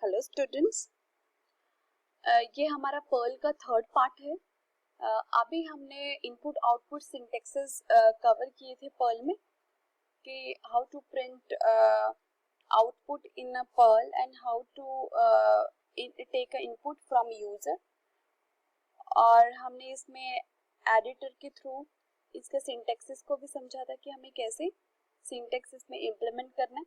Hello students, ये हमारा Perl का थर्ड पार्ट है। अभी हमने इनपुट आउटपुट सिंटैक्सेस कवर किए थे पर्ल में कि how to print output in a Perl and how to take a input from user, और हमने इसमें एडिटर के थ्रू इसके सिंटैक्सेस को भी समझा था कि हमें कैसे सिंटैक्स इसमें इम्प्लीमेंट करना है।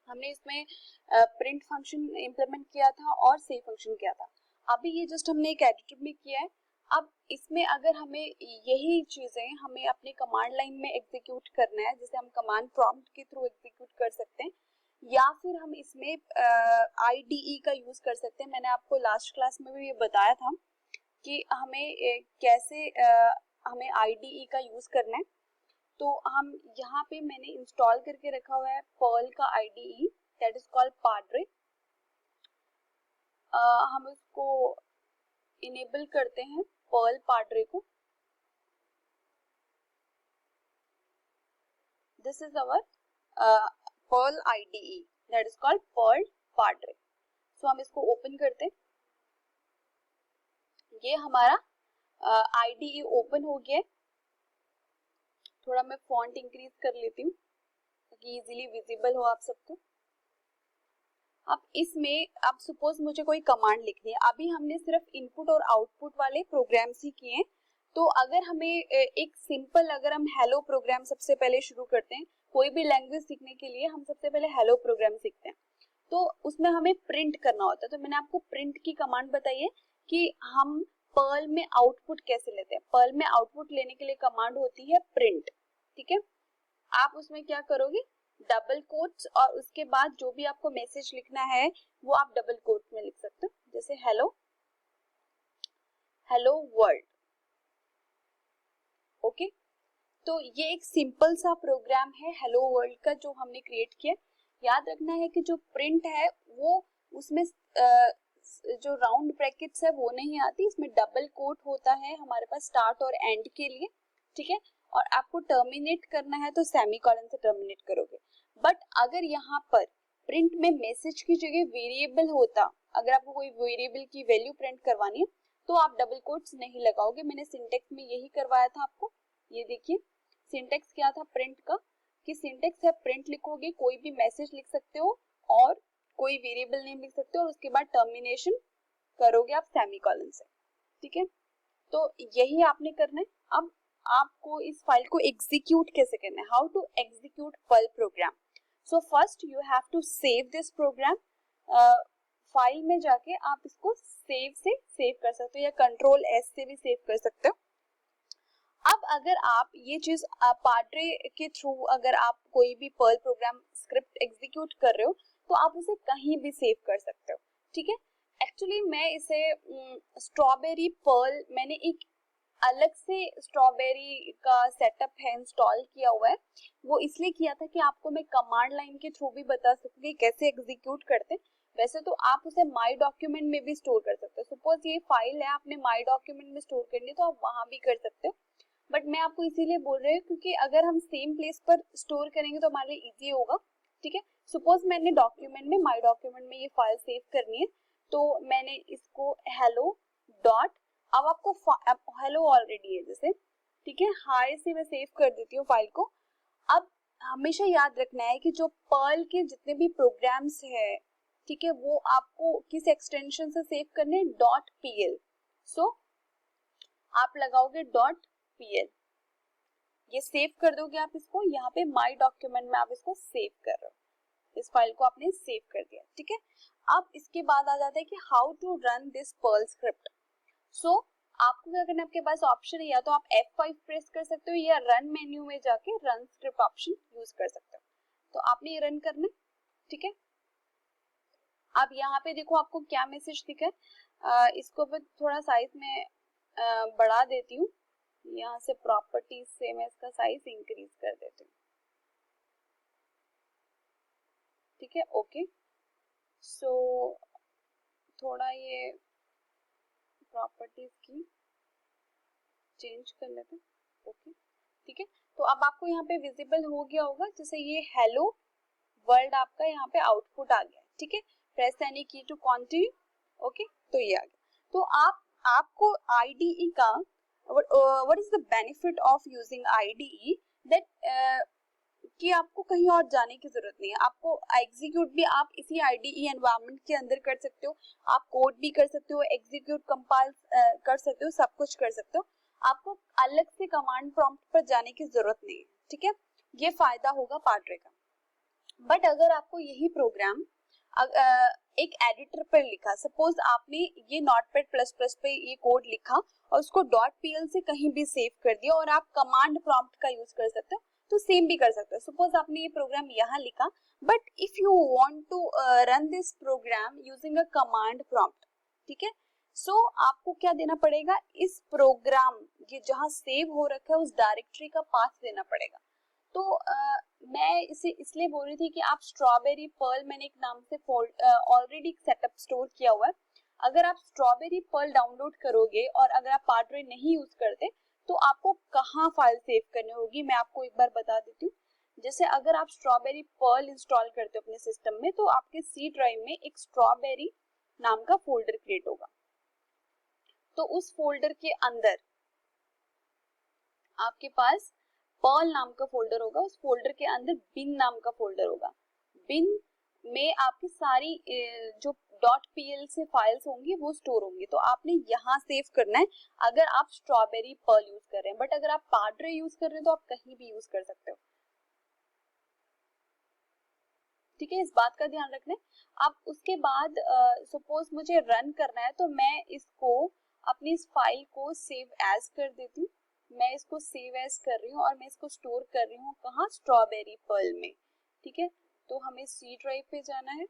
हमने इसमें प्रिंट फंक्शन इम्प्लीमेंट किया था और सेव फंक्शन किया था। अभी ये जस्ट हमने एक एडिटर में किया है। अब इसमें अगर हमें यही चीजें हमें अपने कमांड लाइन में एग्जीक्यूट करना है, जैसे हम कमांड प्रॉम्प्ट के थ्रू एग्जीक्यूट कर सकते हैं, या फिर हम इसमें IDE का यूज कर सकते हैं। मैंने आपको लास्ट क्लास में भी ये बताया था कि हमें कैसे हमें IDE का यूज करना है। तो हम यहाँ पे मैंने इंस्टॉल करके रखा हुआ है पर्ल का IDE, that is called Padre. हम इसको इनेबल करते हैं पर्ल पाड्रे को। This is our Perl IDE, that is called Perl Padre. So हम इसको ओपन करते हैं। ये हमारा IDE ओपन हो गया है। थोड़ा मैं फॉन्ट इंक्रीज कर लेती हूँ ताकि इजीली विजिबल हो आप सबको। अब इसमें अब सपोज मुझे कोई कमांड लिखनी है। अभी हमने सिर्फ इनपुट और आउटपुट वाले प्रोग्राम्स ही किए हैं। तो अगर हमें एक सिंपल, अगर हम हेलो प्रोग्राम सबसे पहले शुरू करते हैं, कोई भी लैंग्वेज सीखने के लिए हम सबसे पहले हेलो प्रोग्राम सीखते हैं, तो उसमें हमें प्रिंट करना होता है। तो मैंने आपको प्रिंट की कमांड बताई है कि हम पर्ल में आउटपुट कैसे लेते हैं। पर्ल में आउटपुट लेने के लिए कमांड होती है प्रिंट, ठीक है। आप उसमें क्या करोगे, डबल कोट्स और उसके बाद जो भी आपको मैसेज लिखना है वो आप डबल कोट में लिख सकते हो, जैसे हेलो हेलो वर्ल्ड। ओके, तो ये एक सिंपल सा प्रोग्राम है हेलो वर्ल्ड का जो हमने क्रिएट किया। याद रखना है कि जो प्रिंट है वो उसमें जो राउंड ब्रैकेट्स है वो नहीं आती, इसमें डबल कोट होता है हमारे पास स्टार्ट और एंड के लिए, ठीक है। और आपको टर्मिनेट करना है तो सेमीकोलन से टर्मिनेट करोगे। बट अगर यहाँ पर प्रिंट में मैसेज की जगह वेरिएबल होता, अगर आपको कोई वेरिएबल की वैल्यू प्रिंट करवानी है तो आप डबल कोट्स नहीं लगाओगे। मैंने सिंटेक्स में यही करवाया था आपको। ये देखिए सिंटेक्स क्या था प्रिंट का, कि सिंटेक्स है प्रिंट लिखोगे, कोई भी मैसेज लिख सकते हो और कोई वेरिएबल नेम लिख सकते हो और उसके बाद टर्मिनेशन करोगे आप सेमीकोलन से, ठीक है। तो यही आपने करना है। अब आपको इस फाइल को एग्जीक्यूट कैसे करना है, how to execute Perl program. So first you have to save this program. File में जाके आप इसको सेव से सेव कर सकते हो या कंट्रोल S से भी सेव कर सकते हो। अब अगर आप ये चीज पाड्रे के थ्रू अगर आप कोई भी पर्ल प्रोग्राम स्क्रिप्ट एग्जीक्यूट कर रहे हो तो आप उसे कहीं भी सेव कर सकते हो, ठीक है। एक्चुअली मैं इसे स्ट्रॉबेरी पर्ल, मैंने एक अलग से स्ट्रॉबेरी का सेटअप है इंस्टॉल किया हुआ है। वो इसलिए किया था कि आपको मैं कमांड लाइन के थ्रू भी बता सकूं कि कैसे एग्जीक्यूट करते हैं। वैसे तो आप उसे माई डॉक्यूमेंट में भी स्टोर कर सकते हो। सपोज ये फाइल है, आपने माई डॉक्यूमेंट में स्टोर करनी है तो आप वहां भी कर सकते हो। बट मैं आपको इसीलिए बोल रही हूँ क्योंकि अगर हम सेम प्लेस पर स्टोर करेंगे तो हमारे लिए इजी होगा, ठीक है। सपोज मैंने डॉक्यूमेंट में, माई डॉक्यूमेंट में ये फाइल सेव करनी है तो मैंने इसको हेलो डॉट, अब आपको हेलो ऑलरेडी है जैसे, ठीक है, हाय से मैं सेव कर देती हूँ फाइल को। अब हमेशा याद रखना है कि जो पर्ल के जितने भी प्रोग्राम्स है, ठीक है, वो आपको किस एक्सटेंशन से सेव करने, .pl। सो आप लगाओगे .pl, ये सेव कर दोगे आप इसको। यहाँ पे माई डॉक्यूमेंट में आप इसको सेव कर रहे हो, इस फाइल को आपने सेव कर दिया, ठीक है। अब इसके बाद आ जाता है कि how to run this Perl script. So आपको क्या करना है, आपके पास ऑप्शन है, या तो आप F5 प्रेस कर सकते हो या रन मेन्यू में जाके रन स्क्रिप्ट ऑप्शन यूज कर सकते हो। तो आपने ये रन करना है, ठीक है। अब यहाँ पे देखो आपको क्या मैसेज दिखा है। इसको मैं थोड़ा साइज में बढ़ा देती हूँ। यहाँ से प्रॉपर्टीज से मैं इसका साइज इंक्रीज कर देती हूँ, ठीक है। ओके, सो थोड़ा ये प्रॉपर्टीज की चेंज कर लेते हैं, ओके, ठीक है। तो अब आपको यहाँ पे विजिबल हो गया होगा, जैसे ये हेलो वर्ल्ड आपका यहाँ पे आउटपुट आ गया, ठीक है। प्रेस एनी की टू कंटिन्यू। ओके, तो ये आ गया। तो आपको IDE का what is the benefit of using IDE, that कि आपको कहीं और जाने की जरूरत नहीं है। आपको एग्जीक्यूट भी आप इसी IDE एनवायरनमेंट के अंदर कर सकते हो, आप कोड भी कर सकते हो, एग्जीक्यूट कंपाइल कर सकते हो, सब कुछ कर सकते हो। आपको अलग से कमांड प्रॉम्प्ट पर जाने की जरूरत नहीं है, ठीक है। ये फायदा होगा पार्टरे का। बट अगर आपको यही प्रोग्राम एक एडिटर पर लिखा, सपोज आपने ये नोटपैड प्लस प्लस पे ये कोड लिखा और उसको .pl से कहीं भी सेव कर दिया और आप कमांड प्रॉम्प्ट का यूज कर सकते हो, तो सेम भी कर सकते हो। सपोज आपने ये प्रोग्राम यहाँ लिखा, but if you want to run this program using a command prompt, ठीक है, सो आपको क्या देना पड़ेगा, इस प्रोग्राम ये जहाँ सेव हो रखा है उस डायरेक्टरी का पाथ देना पड़ेगा। तो मैं इसे इसलिए बोल रही थी कि आप स्ट्रॉबेरी पर्ल, मैंने एक नाम से ऑलरेडी सेटअप स्टोर किया हुआ है। अगर आप स्ट्रॉबेरी पर्ल डाउनलोड करोगे और अगर आप पार्टरे नहीं यूज करते तो आपको कहाँ फाइल सेव करनी होगी, मैं आपको एक बार बता देती हूँ। जैसे अगर आप स्ट्रॉबेरी पर्ल इंस्टॉल करते हो अपने सिस्टम में, तो आपके सी ड्राइव में एक स्ट्रॉबेरी नाम का फोल्डर क्रिएट होगा। तो उस फोल्डर के अंदर आपके पास पर्ल नाम का फोल्डर होगा, उस फोल्डर के अंदर बिन नाम का फोल्डर होगा। बिन में आपकी सारी जो .pl से फाइल्स होंगी वो स्टोर होंगी, तो आपने यहाँ सेव करना है अगर आप स्ट्रॉबेरी पर्ल यूज कर रहे हैं। बट अगर आप पार्टरे यूज कर रहे हैं तो आप कहीं भी यूज कर सकते हो, ठीक है, इस बात का ध्यान रखना है। अब उसके बाद सपोज मुझे रन करना है, तो मैं इसको अपनी इस फाइल को सेव एज कर देती हूँ। मैं इसको सेव एज कर रही हूँ और मैं इसको स्टोर कर रही हूँ कहाँ, स्ट्रॉबेरी पर्ल में, ठीक है। तो हमें सी ड्राइव पे जाना है,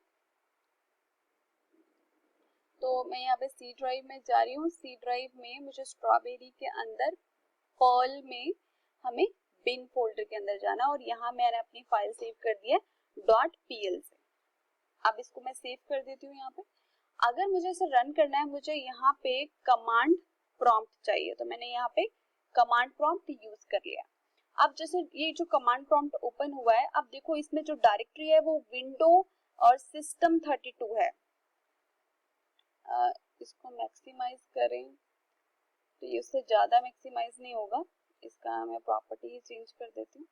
तो मैं यहाँ पे सी ड्राइव में जा रही हूँ। सी ड्राइव में मुझे स्ट्रॉबेरी के अंदर पर्ल में हमें बिन फोल्डर के अंदर जाना, और यहाँ मैंने अपनी फाइल सेव कर दी है .pl से। अब इसको मैं सेव कर देती हूँ यहाँ पे। अगर मुझे इसे रन करना है, मुझे यहाँ पे कमांड प्रॉम्प्ट चाहिए, तो मैंने यहाँ पे कमांड प्रॉम्प्ट यूज कर लिया। अब जैसे ये जो कमांड प्रॉम्प्ट ओपन हुआ है, अब देखो इसमें जो डायरेक्टरी है वो विंडो और सिस्टम 32 है। इसको मैक्सिमाइज करें तो ये उससे ज्यादा मैक्सिमाइज नहीं होगा, इसका मैं प्रॉपर्टी चेंज कर देती हूँ।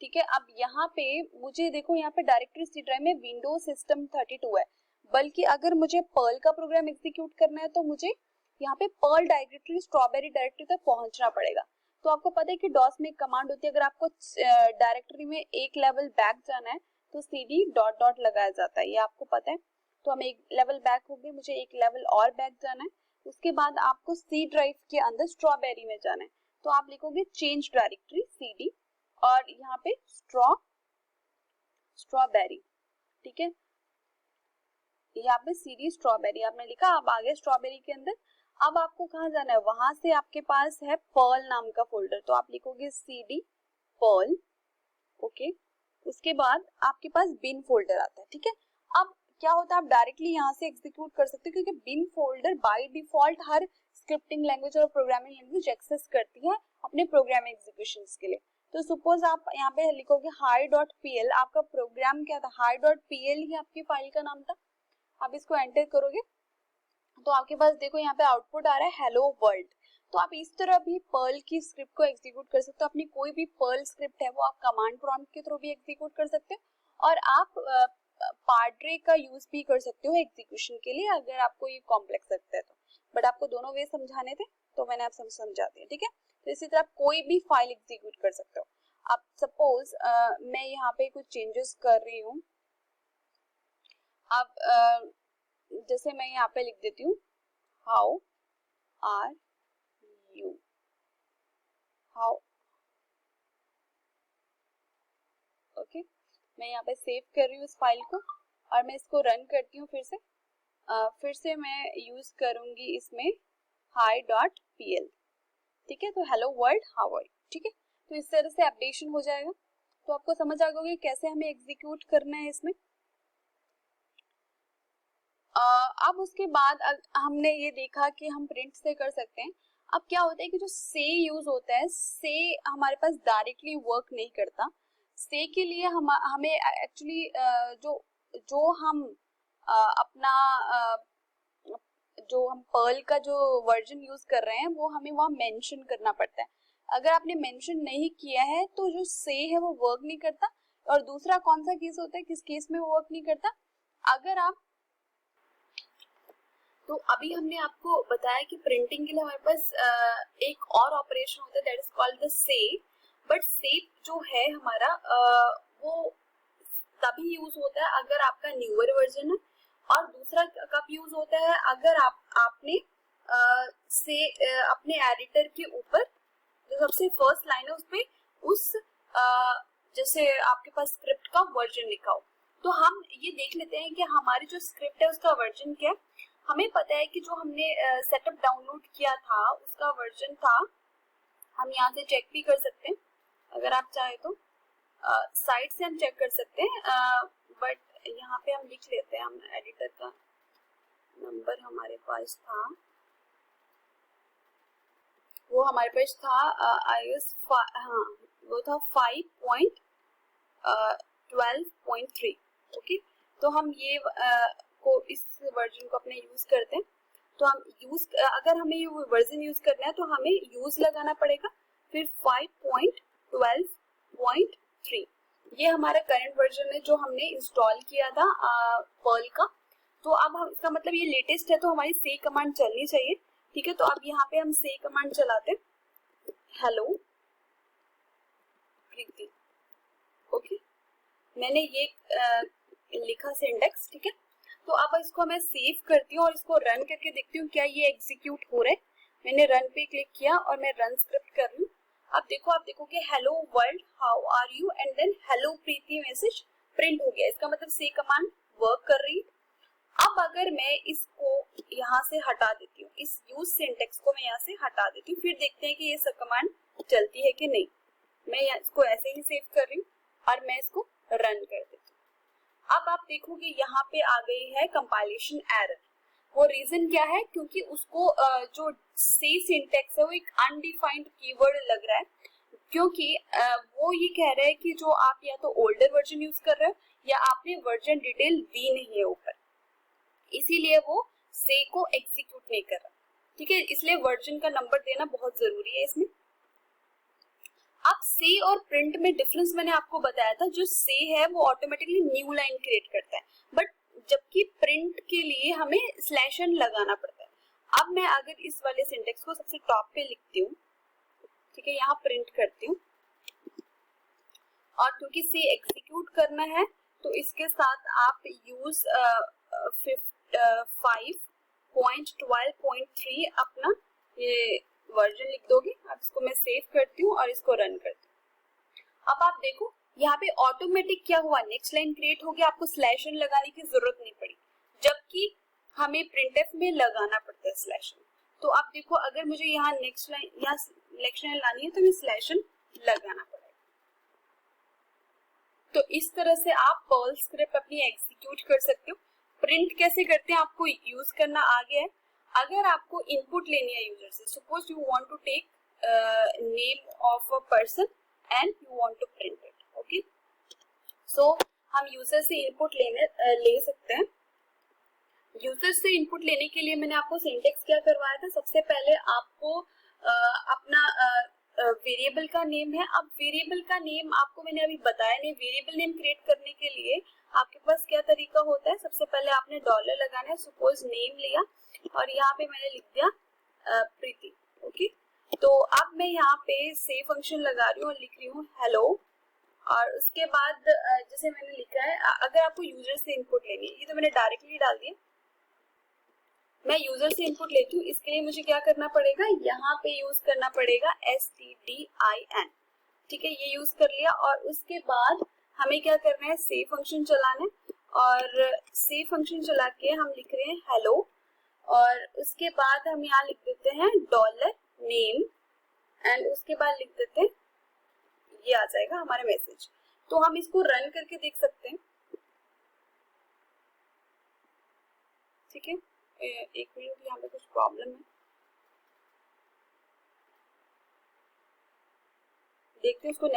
ठीक है, अब यहाँ पे मुझे देखो, यहाँ पे डायरेक्टरी सी ड्राइव में विंडोज सिस्टम 32 है, बल्कि अगर मुझे पर्ल का प्रोग्राम एग्जीक्यूट करना है तो मुझे यहाँ पे पर्ल डायरेक्टरी स्ट्रॉबेरी डायरेक्टरी तक पहुंचना पड़ेगा। तो आपको पता है कि डॉस में एक कमांड होती है, अगर आपको डायरेक्टरी में एक लेवल बैक जाना है तो cd डॉट लगाया जाता है, ये आपको पता है। तो हम एक लेवल बैक हो गए, मुझे एक लेवल और बैक जाना है। उसके बाद आपको सी ड्राइव के अंदर स्ट्रॉबेरी में जाना है, तो आप लिखोगे चेंज डायरेक्टरी cd और यहाँ पे स्ट्रॉबेरी, ठीक है, यहाँ पे सीडी स्ट्रॉबेरी आपने लिखा। अब आगे स्ट्रॉबेरी के अंदर अब आपको कहाँ जाना है, वहां से आपके पास है पर्ल नाम का फोल्डर, तो आप लिखोगे cd पर्ल, ओके। उसके बाद आपके पास बिन फोल्डर आता है, ठीक है। अब क्या होता है, आप डायरेक्टली यहाँ से एग्जीक्यूट कर सकते हो, क्योंकि बिन फोल्डर बाय डिफॉल्ट हर स्क्रिप्टिंग लैंग्वेज और प्रोग्रामिंग लैंग्वेज एक्सेस करती है अपने प्रोग्राम एग्जीक्यूशन के लिए। तो सपोज आप यहाँ पे लिखोगे hi.pl, आपका प्रोग्राम क्या था, hi.pl ही आपकी फाइल का नाम था। आप इसको एंटर करोगे तो आपके पास देखो यहाँ पे आउटपुट आ रहा है हेलो वर्ल्ड। तो आप इस तरह भी पर्ल की स्क्रिप्ट को एग्जीक्यूट कर सकते हो। अपनी कोई भी पर्ल स्क्रिप्ट है वो आप कमांड प्रॉम्प्ट के थ्रू भी एग्जीक्यूट कर सकते हो, और आप पार्टरे का यूज भी कर सकते हो एग्जीक्यूशन के लिए, अगर आपको ये कॉम्प्लेक्स लगता है तो। बट आपको दोनों वे समझाने थे तो मैंने आप समझा दिया, ठीक है। तो इसी तरह आप कोई भी फाइल एग्जीक्यूट कर सकते हो। अब सपोज मैं यहाँ पे कुछ चेंजेस कर रही हूँ। अब जैसे मैं यहाँ पे लिख देती हूँ how are you, how, okay. मैं यहाँ पे सेव कर रही हूँ इस फाइल को और मैं इसको रन करती हूँ फिर से मैं यूज करूंगी इसमें hi.pl, ठीक है। तो hello world how are you, ठीक है। तो इस तरह से अपडेशन हो जाएगा। तो आपको समझ आ गया कि कैसे हमें एग्जीक्यूट करना है इसमें। अब उसके बाद हमने ये देखा कि हम प्रिंट से कर सकते हैं। अब क्या होता है कि जो से यूज होता है, से हमारे पास डायरेक्टली वर्क नहीं करता। से के लिए हमें एक्चुअली जो जो हम अपना जो हम पर्ल का जो वर्जन यूज कर रहे हैं वो हमें वहाँ मेंशन करना पड़ता है। अगर आपने मेंशन नहीं किया है तो जो से है वो वर्क नहीं करता। और दूसरा कौन सा केस होता है, किस केस में वो वर्क नहीं करता, अगर आप, तो अभी हमने आपको बताया कि प्रिंटिंग के लिए हमारे पास एक और ऑपरेशन होता है दैट इज कॉल्ड द से। बट से जो है हमारा वो तभी यूज होता है अगर आपका न्यूअर वर्जन है, और दूसरा कब यूज होता है अगर आपने से अपने एडिटर के ऊपर जो सबसे फर्स्ट लाइन है उसपे उस जैसे आपके पास स्क्रिप्ट का वर्जन लिखा हो। तो हम ये देख लेते हैं कि हमारी जो स्क्रिप्ट है उसका वर्जन क्या है। हमें पता है कि जो हमने सेटअप डाउनलोड किया था उसका वर्जन था, हम यहाँ से चेक भी कर सकते हैं अगर आप चाहे तो, साइट से हम चेक कर सकते हैं, बट यहाँ पे हम लिख लेते हैं, हम एडिटर का नंबर हमारे पास था, वो हमारे पास था iOS हाँ वो था 5.12.3। ओके, तो हम ये को इस वर्जन को अपने यूज करते हैं। तो हम यूज अगर हमें ये वर्जन यूज करना है तो हमें यूज लगाना पड़ेगा, फिर 5.12.3 ये हमारा करंट वर्जन है जो हमने इंस्टॉल किया था पर्ल का। तो अब हम इसका मतलब ये लेटेस्ट है तो हमारी से कमांड चलनी चाहिए। ठीक है, तो अब यहाँ पे हम से कमांड चलाते हैं, हेलो प्रीति। ओके, मैंने ये लिखा सिंटेक्स। ठीक है, तो अब इसको मैं सेव करती हूँ और इसको रन करके देखती हूँ क्या ये एग्जीक्यूट हो रहा है। मैंने रन पे क्लिक किया और मैं रन स्क्रिप्ट कर रही हूँ। अब देखो, आप देखो कि hello world how are you and then hello Preeti message print हो गया। इसका मतलब से कमांड वर्क कर रही है। अब अगर मैं इसको यहाँ से हटा देती हूँ, इस यूज सिंटेक्स को मैं यहाँ से हटा देती हूँ, फिर देखते हैं कि ये सब कमांड चलती है कि नहीं। मैं इसको ऐसे ही सेव कर रही हूँ और मैं इसको रन कर देती हूँ। अब आप देखोगे यहाँ पे आ गई है कंपाइलेशन एरर। वो रीजन क्या है, क्योंकि उसको जो से सिंटेक्स है वो एक अनडिफाइंड कीवर्ड लग रहा है, क्योंकि वो ये कह रहा है कि जो आप या तो ओल्डर वर्जन यूज कर रहे हो या आपने वर्जन डिटेल दी नहीं है ऊपर, इसीलिए वो से को एग्जीक्यूट नहीं कर रहा। ठीक है, इसलिए वर्जन का नंबर देना बहुत जरूरी है इसमें। अब से और प्रिंट में डिफरेंस मैंने आपको बताया था, जो से है वो ऑटोमेटिकली न्यू लाइन क्रिएट करता है, बट जबकि प्रिंट के लिए हमें स्लैश एन लगाना पड़ता है। अब मैं अगर इस वाले सिंटेक्स को सबसे टॉप पे लिखती हूँ, ठीक है, यहाँ प्रिंट करती हूँ, और क्योंकि से एग्जीक्यूट करना है तो इसके साथ आप यूज 5.12.3 अपना ये वर्जन लिख दोगे। अब इसको मैं सेव करती हूँ और इसको रन करती हूँ। अब आप देखो यहाँ पे ऑटोमेटिक क्या हुआ, नेक्स्ट लाइन क्रिएट हो गया, आपको स्लैश एन लगाने की जरूरत नहीं पड़ी, जबकि हमें प्रिंटफ में लगाना पड़ता है स्लैश एन। तो आप देखो, अगर मुझे यहाँ नेक्स्ट लाइन यहाँ नेक्स्ट लाइन लानी है तो मैं स्लैश एन लगाना पड़ेगा। तो इस तरह से आप पर्ल स्क्रिप्ट अपनी एग्जीक्यूट कर सकते हो। प्रिंट कैसे करते हैं आपको यूज करना आ गया है। अगर आपको इनपुट लेनी है यूजर से, suppose you want to take name of a person and you want to print it. Okay, so हम यूजर से इनपुट ले सकते हैं। यूजर से इनपुट लेने के लिए मैंने आपको सिंटेक्स क्या करवाया था, सबसे पहले आपको अपना वेरिएबल का नेम है। अब वेरिएबल का नेम आपको मैंने अभी बताया नहीं। वेरिएबल नेम क्रिएट करने के लिए आपके पास क्या तरीका होता है, सबसे पहले आपने डॉलर लगाना है, सपोज नेम लिया और यहाँ पे मैंने लिख दिया प्रीति। ओके, तो अब मैं यहाँ पे से फंक्शन लगा रही हूँ और लिख रही हूँ हेलो, और उसके बाद जैसे मैंने लिखा है, अगर आपको यूजर से इनपुट लेनी है, ये तो मैंने डायरेक्टली डाल दिया, मैं यूजर से इनपुट लेती हूँ, इसके लिए मुझे क्या करना पड़ेगा, यहाँ पे यूज करना पड़ेगा stdin। ठीक है, ये यूज कर लिया और उसके बाद हमें क्या करना है, से फंक्शन चलाना है, और से फंक्शन चला के हम लिख रहे हैं हेलो, और उसके बाद हम यहाँ लिख देते हैं डॉलर नेम, एंड उसके बाद लिख देते हैं, ये आ जाएगा हमारा मैसेज। तो हम इसको रन करके देख सकते हैं। ठीक है, एक मिनट, यहाँ पे कुछ प्रॉब्लम है। देखते हैं उसको